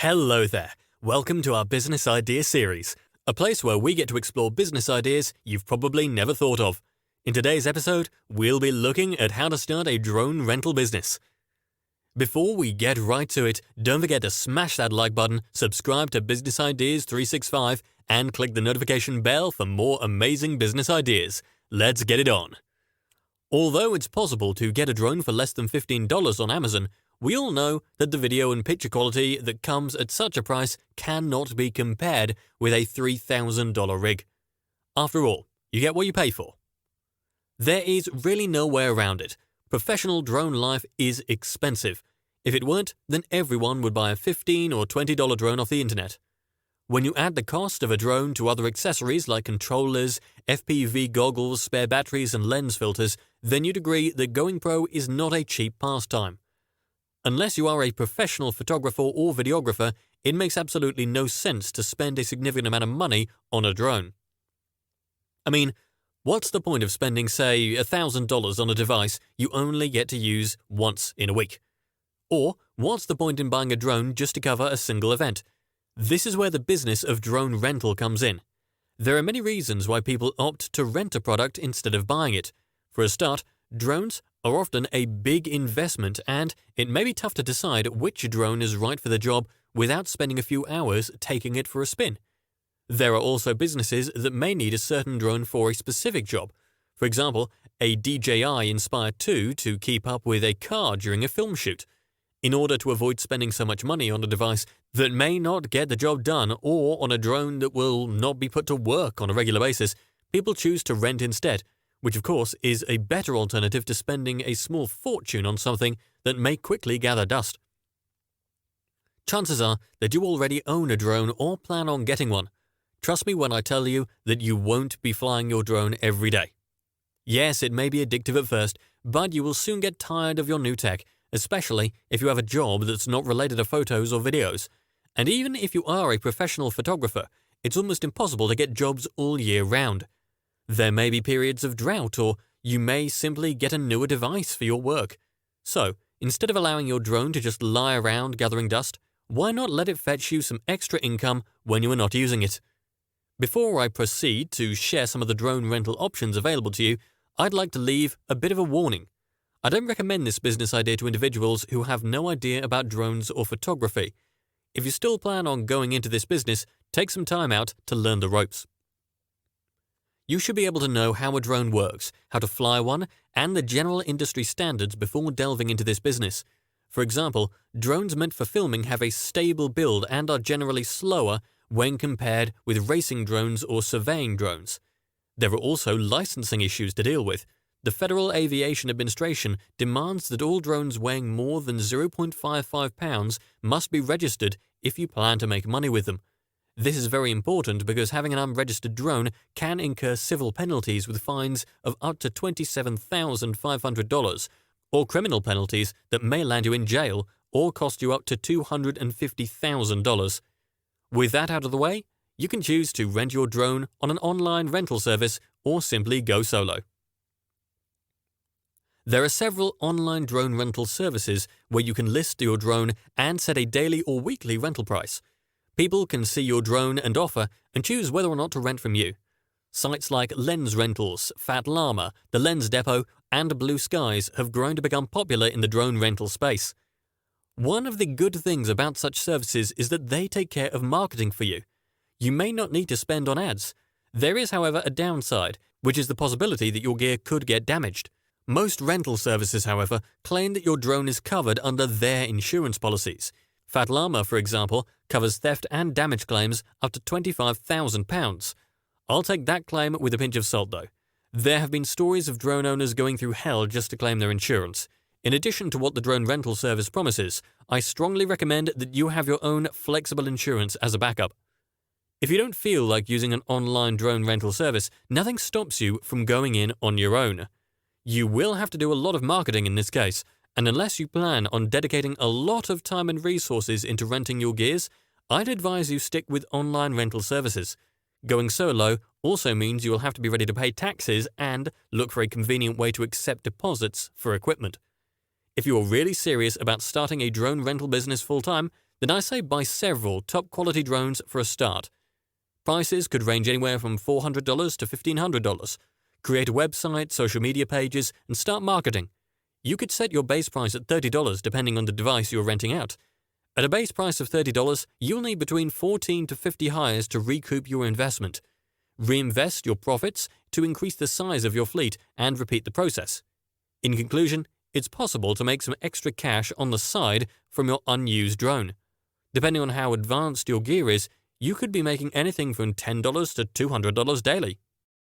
Hello there. Welcome to our Business Idea series, a place where we get to explore business ideas you've probably never thought of. In today's episode, we'll be looking at how to start a drone rental business. Before we get right to it, don't forget to smash that like button, subscribe to Business Ideas 365, and click the notification bell for more amazing business ideas. Let's get it on. Although it's possible to get a drone for less than $15 on Amazon, we all know that the video and picture quality that comes at such a price cannot be compared with a $3,000 rig. After all, you get what you pay for. There is really no way around it. Professional drone life is expensive. If it weren't, then everyone would buy a $15 or $20 drone off the internet. When you add the cost of a drone to other accessories like controllers, FPV goggles, spare batteries, and lens filters, then you'd agree that going pro is not a cheap pastime. Unless you are a professional photographer or videographer, it makes absolutely no sense to spend a significant amount of money on a drone. I mean, what's the point of spending, say, $1,000 on a device you only get to use once in a week? Or, what's the point in buying a drone just to cover a single event? This is where the business of drone rental comes in. There are many reasons why people opt to rent a product instead of buying it. For a start, drones are often a big investment, and it may be tough to decide which drone is right for the job without spending a few hours taking it for a spin. There are also businesses that may need a certain drone for a specific job. For example, a DJI-inspired 2 to keep up with a car during a film shoot. In order to avoid spending so much money on a device that may not get the job done or on a drone that will not be put to work on a regular basis, people choose to rent instead, which of course is a better alternative to spending a small fortune on something that may quickly gather dust. Chances are that you already own a drone or plan on getting one. Trust me when I tell you that you won't be flying your drone every day. Yes, it may be addictive at first, but you will soon get tired of your new tech, especially if you have a job that's not related to photos or videos. And even if you are a professional photographer, it's almost impossible to get jobs all year round. There may be periods of drought, or you may simply get a newer device for your work. So, instead of allowing your drone to just lie around gathering dust, why not let it fetch you some extra income when you are not using it? Before I proceed to share some of the drone rental options available to you, I'd like to leave a bit of a warning. I don't recommend this business idea to individuals who have no idea about drones or photography. If you still plan on going into this business, take some time out to learn the ropes. You should be able to know how a drone works, how to fly one, and the general industry standards before delving into this business. For example, drones meant for filming have a stable build and are generally slower when compared with racing drones or surveying drones. There are also licensing issues to deal with. The Federal Aviation Administration demands that all drones weighing more than 0.55 pounds must be registered if you plan to make money with them. This is very important because having an unregistered drone can incur civil penalties with fines of up to $27,500 or criminal penalties that may land you in jail or cost you up to $250,000. With that out of the way, you can choose to rent your drone on an online rental service or simply go solo. There are several online drone rental services where you can list your drone and set a daily or weekly rental price. People can see your drone and offer and choose whether or not to rent from you. Sites like Lens Rentals, Fat Llama, The Lens Depot, and Blue Skies have grown to become popular in the drone rental space. One of the good things about such services is that they take care of marketing for you. You may not need to spend on ads. There is, however, a downside, which is the possibility that your gear could get damaged. Most rental services, however, claim that your drone is covered under their insurance policies. Fat Llama, for example, covers theft and damage claims up to £25,000. I'll take that claim with a pinch of salt, though. There have been stories of drone owners going through hell just to claim their insurance. In addition to what the drone rental service promises, I strongly recommend that you have your own flexible insurance as a backup. If you don't feel like using an online drone rental service, nothing stops you from going in on your own. You will have to do a lot of marketing in this case, and unless you plan on dedicating a lot of time and resources into renting your gears, I'd advise you stick with online rental services. Going solo also means you will have to be ready to pay taxes and look for a convenient way to accept deposits for equipment. If you are really serious about starting a drone rental business full-time, then I say buy several top-quality drones for a start. Prices could range anywhere from $400 to $1,500. Create a website, social media pages, and start marketing. You could set your base price at $30 depending on the device you're renting out. At a base price of $30, you'll need between 14 to 50 hires to recoup your investment. Reinvest your profits to increase the size of your fleet and repeat the process. In conclusion, it's possible to make some extra cash on the side from your unused drone. Depending on how advanced your gear is, you could be making anything from $10 to $200 daily.